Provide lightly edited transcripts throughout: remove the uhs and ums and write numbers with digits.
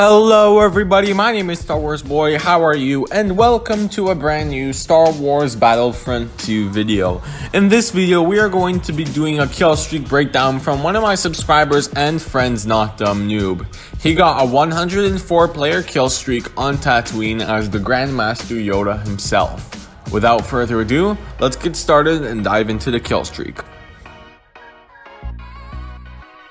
Hello everybody, my name is Star Wars Boy, how are you? And welcome to a brand new Star Wars Battlefront 2 video. In this video, we are going to be doing a kill streak breakdown from one of my subscribers and friends, Not Dumb Noob. He got a 104 player kill streak on Tatooine as the Grandmaster Yoda himself. Without further ado, let's get started and dive into the kill streak.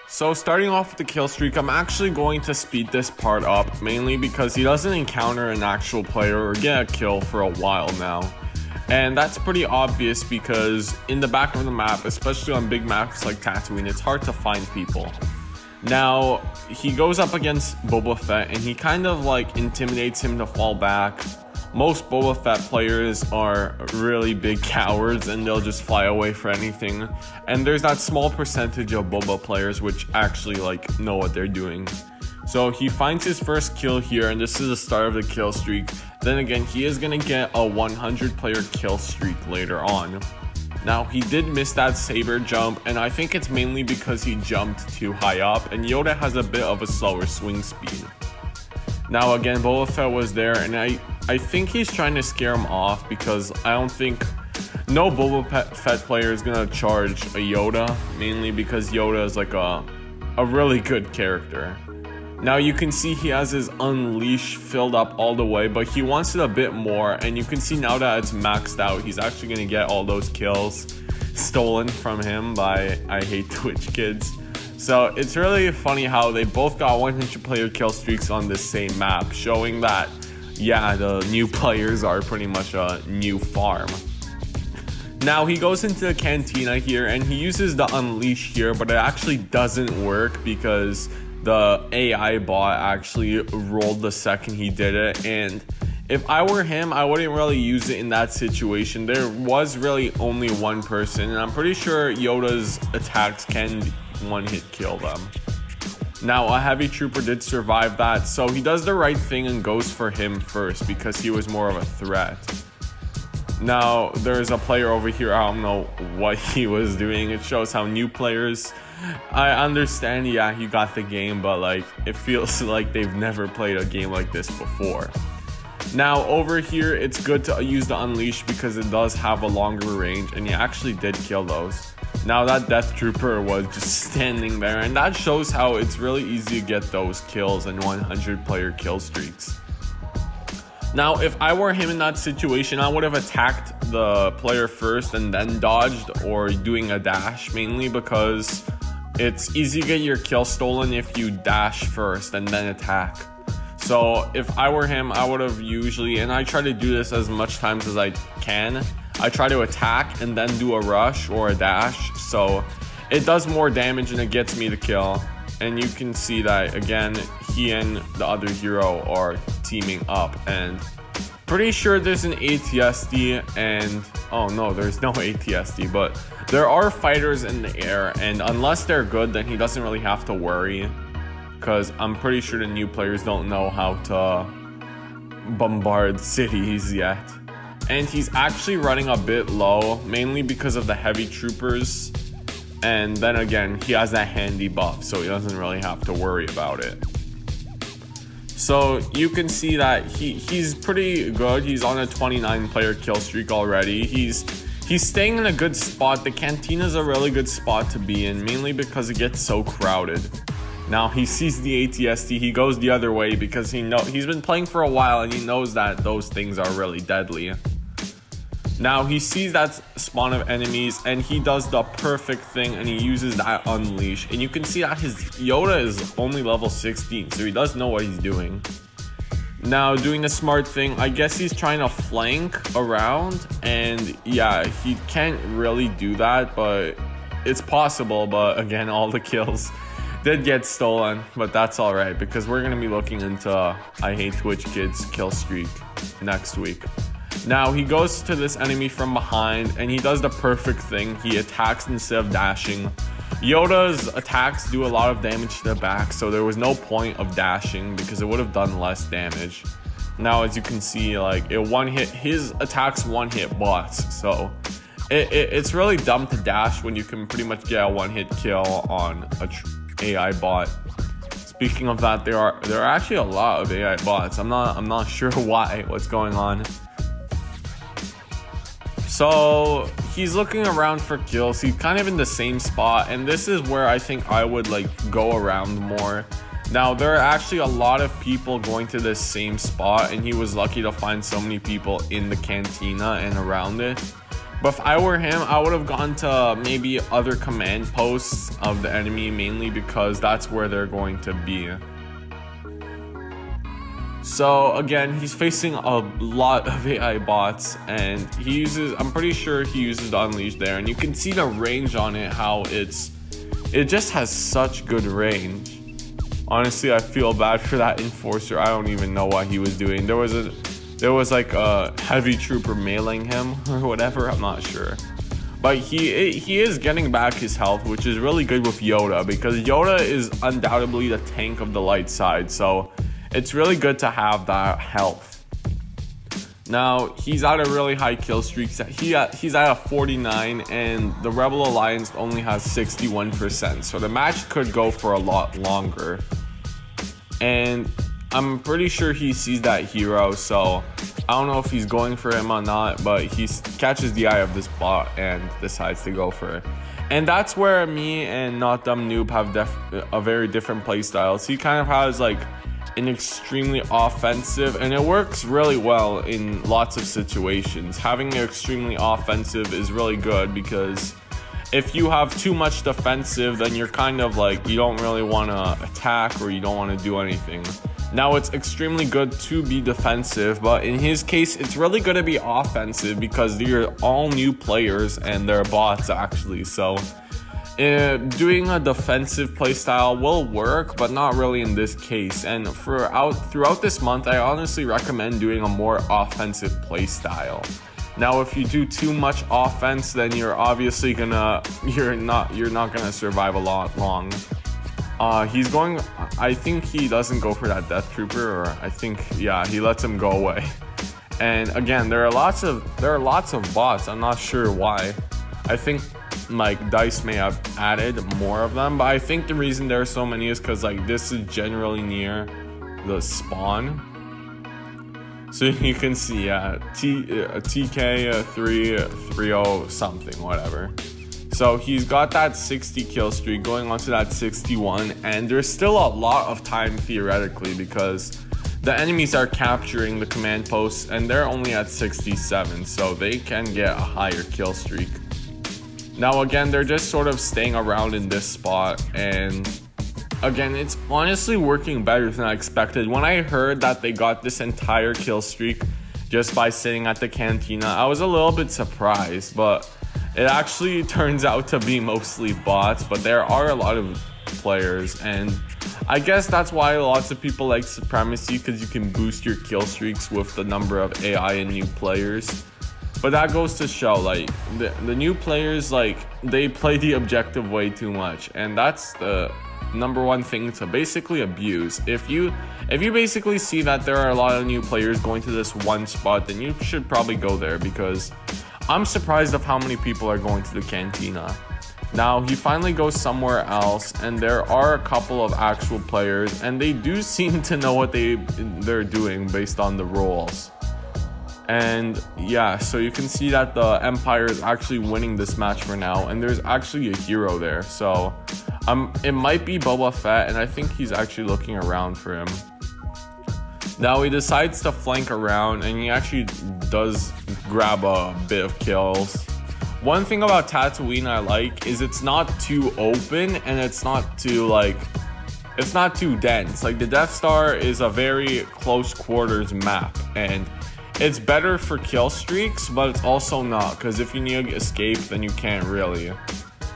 So starting off with the kill streak, I'm actually going to speed this part up, mainly because he doesn't encounter an actual player or get a kill for a while now. And that's pretty obvious because in the back of the map, especially on big maps like Tatooine, it's hard to find people. Now, he goes up against Boba Fett and he kind of like intimidates him to fall back. Most Boba Fett players are really big cowards and they'll just fly away for anything. And there's that small percentage of Boba players which actually like know what they're doing. So he finds his first kill here and this is the start of the kill streak. Then again, he is going to get a 100 player kill streak later on. Now, he did miss that saber jump and I think it's mainly because he jumped too high up and Yoda has a bit of a slower swing speed. Now again, Boba Fett was there and I think he's trying to scare him off because I don't think no Boba Fett player is going to charge a Yoda, mainly because Yoda is like a really good character. Now you can see he has his Unleash filled up all the way, but he wants it a bit more and you can see now that it's maxed out, he's actually going to get all those kills stolen from him by I Hate Twitch Kids. So it's really funny how they both got 100 player kill streaks on this same map, showing that, yeah, the new players are pretty much a new farm. Now he goes into the cantina here and he uses the Unleash here, but it actually doesn't work because the AI bot actually rolled the second he did it. And if I were him, I wouldn't really use it in that situation. There was really only one person and I'm pretty sure Yoda's attacks can one-hit kill them. Now a heavy trooper did survive that, so he does the right thing and goes for him first because he was more of a threat. Now there's a player over here, I don't know what he was doing. It shows how new players, I understand, yeah, he got the game, but like it feels like they've never played a game like this before. Now over here, it's good to use the Unleash because it does have a longer range and he actually did kill those. Now that Death Trooper was just standing there and that shows how it's really easy to get those kills and 100 player kill streaks. Now if I were him in that situation, I would have attacked the player first and then dodged or doing a dash, mainly because it's easy to get your kill stolen if you dash first and then attack. So if I were him, I would have usually, and I try to do this as much times as I can, I try to attack and then do a rush or a dash, so it does more damage and it gets me the kill. And you can see that again, he and the other hero are teaming up and pretty sure there's an ATSD and oh no, there's no ATSD, but there are fighters in the air and unless they're good, then he doesn't really have to worry because I'm pretty sure the new players don't know how to bombard cities yet. And he's actually running a bit low, mainly because of the heavy troopers. And then again, he has that handy buff, so he doesn't really have to worry about it. So you can see that he's pretty good. He's on a 29 player kill streak already. He's staying in a good spot. The cantina is a really good spot to be in, mainly because it gets so crowded. Now he sees the ATSD, he goes the other way because he's been playing for a while and he knows that those things are really deadly. Now he sees that spawn of enemies and he does the perfect thing and he uses that Unleash. And you can see that his Yoda is only level 16, so he does know what he's doing. Now doing the smart thing, I guess he's trying to flank around and yeah, he can't really do that, but it's possible. But again, all the kills did get stolen, but that's alright because we're going to be looking into I Hate Twitch Kids kill streak next week. Now he goes to this enemy from behind and he does the perfect thing. He attacks instead of dashing. Yoda's attacks do a lot of damage to the back, so there was no point of dashing because it would have done less damage. Now as you can see, like his attacks one-hit bots, so it's really dumb to dash when you can pretty much get a one-hit kill on a AI bot. Speaking of that, there are actually a lot of AI bots. I'm not sure what's going on. So he's looking around for kills. He's kind of in the same spot, and this is where I think I would like go around more. Now there are actually a lot of people going to this same spot, and he was lucky to find so many people in the cantina and around it. But if I were him, I would have gone to maybe other command posts of the enemy, mainly because that's where they're going to be. So again, he's facing a lot of AI bots, and I'm pretty sure he uses the Unleash there, and you can see the range on it, how it just has such good range. Honestly, I feel bad for that Enforcer. I don't even know what he was doing. There was like a heavy trooper mailing him or whatever, I'm not sure. But he is getting back his health, which is really good with Yoda, because Yoda is undoubtedly the tank of the light side, so it's really good to have that health. Now he's at a really high kill streak. He's at a 49, and the Rebel Alliance only has 61%, so the match could go for a lot longer. And I'm pretty sure he sees that hero, so I don't know if he's going for him or not, but he catches the eye of this bot and decides to go for it. And that's where me and Not Dumb Noob have a very different play styles. He kind of has like an extremely offensive, and it works really well in lots of situations. Having an extremely offensive is really good, because if you have too much defensive, then you're kind of like, you don't really want to attack, or you don't want to do anything. Now it's extremely good to be defensive, but in his case, it's really good to be offensive, because they're all new players and they're bots actually. So doing a defensive playstyle will work, but not really in this case. And throughout this month, I honestly recommend doing a more offensive playstyle. Now, if you do too much offense, then you're obviously you're not gonna survive a lot long. I think he doesn't go for that Death Trooper, or I think, yeah, he lets him go away. And again, there are lots of bots. I'm not sure why. I think like DICE may have added more of them, but I think the reason there are so many is because like this is generally near the spawn. So you can see TK 330 something, whatever. So he's got that 60 kill streak going on to that 61, and there's still a lot of time theoretically, because the enemies are capturing the command posts and they're only at 67, so they can get a higher kill streak. Now again, they're just sort of staying around in this spot, and again, it's honestly working better than I expected. When I heard that they got this entire kill streak just by sitting at the cantina, I was a little bit surprised, but it actually turns out to be mostly bots. But there are a lot of players, and I guess that's why lots of people like Supremacy, because you can boost your kill streaks with the number of AI and new players. But that goes to show, like, the new players, like, they play the objective way too much, and that's the number one thing to basically abuse. If you basically see that there are a lot of new players going to this one spot, then you should probably go there, because I'm surprised of how many people are going to the cantina. Now he finally goes somewhere else, and there are a couple of actual players, and they do seem to know what they're doing based on the roles. And yeah, so you can see that the Empire is actually winning this match for now, and there's actually a hero there. So it might be Boba Fett, and I think he's actually looking around for him. Now he decides to flank around, and he actually does grab a bit of kills. One thing about Tatooine I like is it's not too open, and it's not too dense. Like, the Death Star is a very close quarters map, and it's better for kill streaks, but it's also not, because if you need to escape, then you can't really.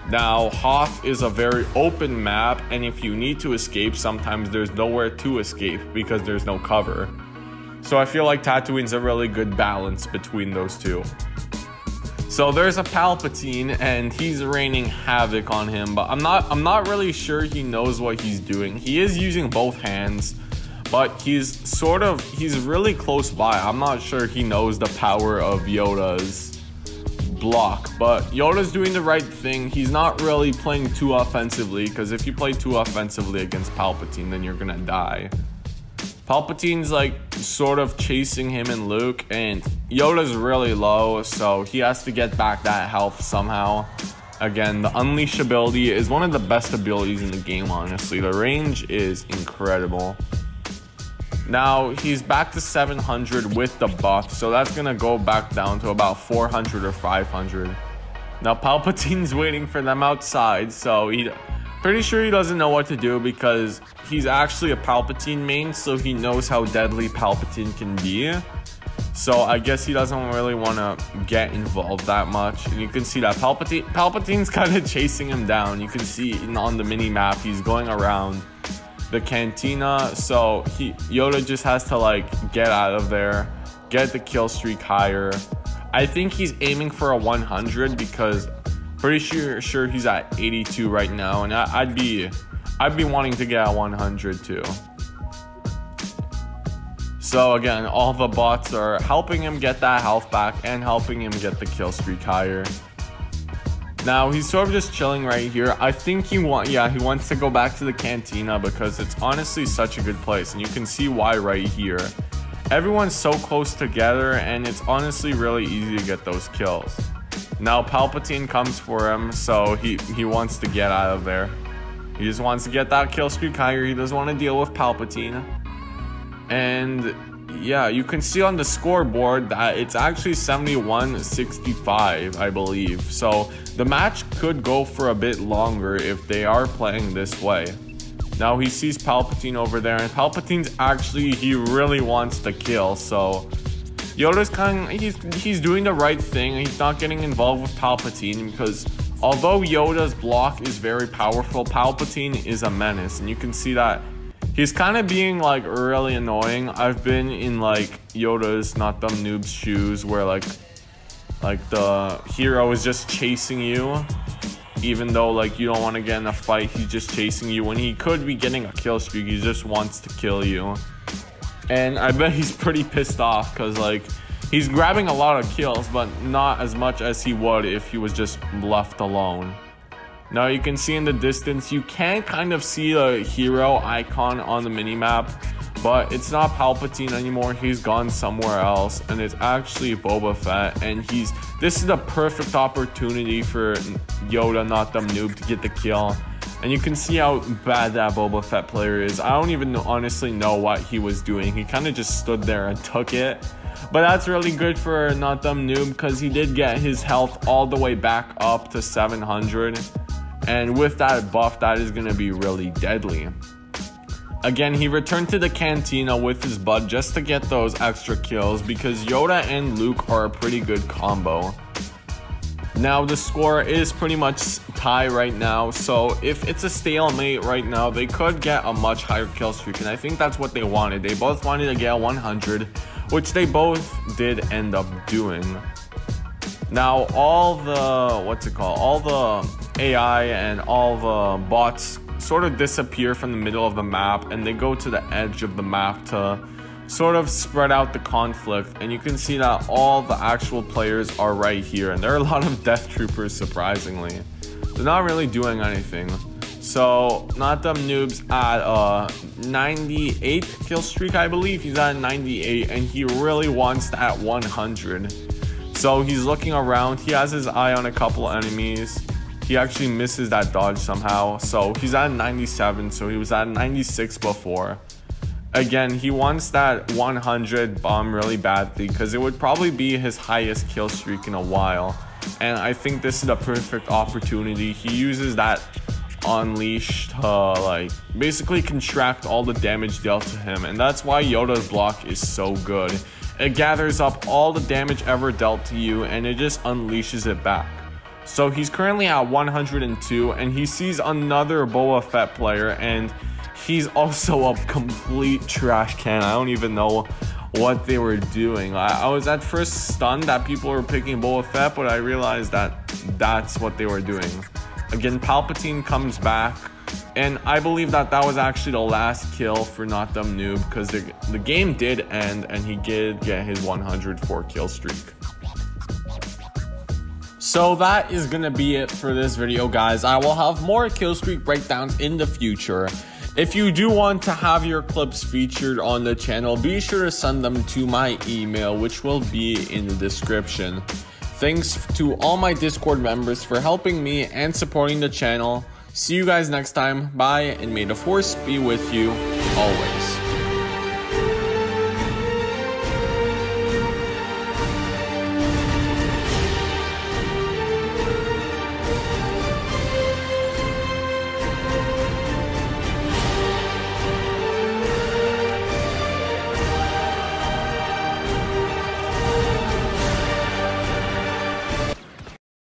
Now, Hoth is a very open map, and if you need to escape, sometimes there's nowhere to escape because there's no cover. So I feel like Tatooine's a really good balance between those two. So there's a Palpatine, and he's raining havoc on him, but I'm not really sure he knows what he's doing. He is using both hands, but he's really close by. I'm not sure he knows the power of Yoda's block, but Yoda's doing the right thing. He's not really playing too offensively, because if you play too offensively against Palpatine, then you're gonna die. Palpatine's like sort of chasing him and Luke, and Yoda's really low, so he has to get back that health somehow. Again, the Unleash ability is one of the best abilities in the game, honestly. The range is incredible. Now, he's back to 700 with the buff, so that's going to go back down to about 400 or 500. Now, Palpatine's waiting for them outside, so pretty sure he doesn't know what to do because he's actually a Palpatine main, so he knows how deadly Palpatine can be. So I guess he doesn't really want to get involved that much. And you can see that Palpatine's kind of chasing him down. You can see on the mini-map, he's going around the cantina, so Yoda just has to like get out of there, get the kill streak higher. I think he's aiming for a 100 because pretty sure he's at 82 right now, and I'd be wanting to get a 100 too. So again, all the bots are helping him get that health back and helping him get the kill streak higher. Now, he's sort of just chilling right here. I think he wants to go back to the cantina because it's honestly such a good place. And you can see why right here. Everyone's so close together and it's honestly really easy to get those kills. Now, Palpatine comes for him, so he wants to get out of there. He just wants to get that kill streak higher. He doesn't want to deal with Palpatine. And yeah, you can see on the scoreboard that it's actually 71-65, I believe. So the match could go for a bit longer if they are playing this way. Now he sees Palpatine over there, and Palpatine's he really wants to kill. So Yoda's he's doing the right thing. He's not getting involved with Palpatine because although Yoda's block is very powerful, Palpatine is a menace, and you can see that. He's kind of being like really annoying. I've been in like Yoda's Not Dumb Noob's shoes where like the hero is just chasing you, even though like you don't want to get in a fight. He's just chasing you when he could be getting a kill streak. He just wants to kill you, and I bet he's pretty pissed off because like he's grabbing a lot of kills, but not as much as he would if he was just left alone. Now you can see in the distance, you can kind of see the hero icon on the minimap, but it's not Palpatine anymore. He's gone somewhere else, and it's actually Boba Fett, and this is the perfect opportunity for Yoda, Not Dumb Noob, to get the kill. And you can see how bad that Boba Fett player is. I don't even honestly know what he was doing. He kind of just stood there and took it. But that's really good for Not Dumb Noob because he did get his health all the way back up to 700. And with that buff, that is going to be really deadly. Again, he returned to the cantina with his bud just to get those extra kills because Yoda and Luke are a pretty good combo. Now, the score is pretty much tie right now, so if it's a stalemate right now, they could get a much higher kill streak, and I think that's what they wanted. They both wanted to get 100, which they both did end up doing. Now, all the AI and all the bots sort of disappear from the middle of the map, and they go to the edge of the map to sort of spread out the conflict. And you can see that all the actual players are right here, and there are a lot of Death Troopers, surprisingly. They're not really doing anything. So Not Dumb Noob's at a 98 kill streak, I believe. He's at 98, and he really wants that 100. So he's looking around. He has his eye on a couple enemies. He actually misses that dodge somehow. So he's at 97. So he was at 96 before. Again, he wants that 100 bomb really badly because it would probably be his highest kill streak in a while. And I think this is a perfect opportunity. He uses that Unleash to like basically contract all the damage dealt to him. And that's why Yoda's block is so good. It gathers up all the damage ever dealt to you and it just unleashes it back. So he's currently at 102 and he sees another Boba Fett player and he's also a complete trash can. I don't even know what they were doing. I was at first stunned that people were picking Boba Fett, but I realized that that's what they were doing. Again, Palpatine comes back, and I believe that that was actually the last kill for Not Dumb Noob because the game did end and he did get his 104 kill streak. So that is gonna be it for this video, guys. I will have more killstreak breakdowns in the future. If you do want to have your clips featured on the channel, be sure to send them to my email, which will be in the description. Thanks to all my Discord members for helping me and supporting the channel. See you guys next time. Bye, and may the force be with you always.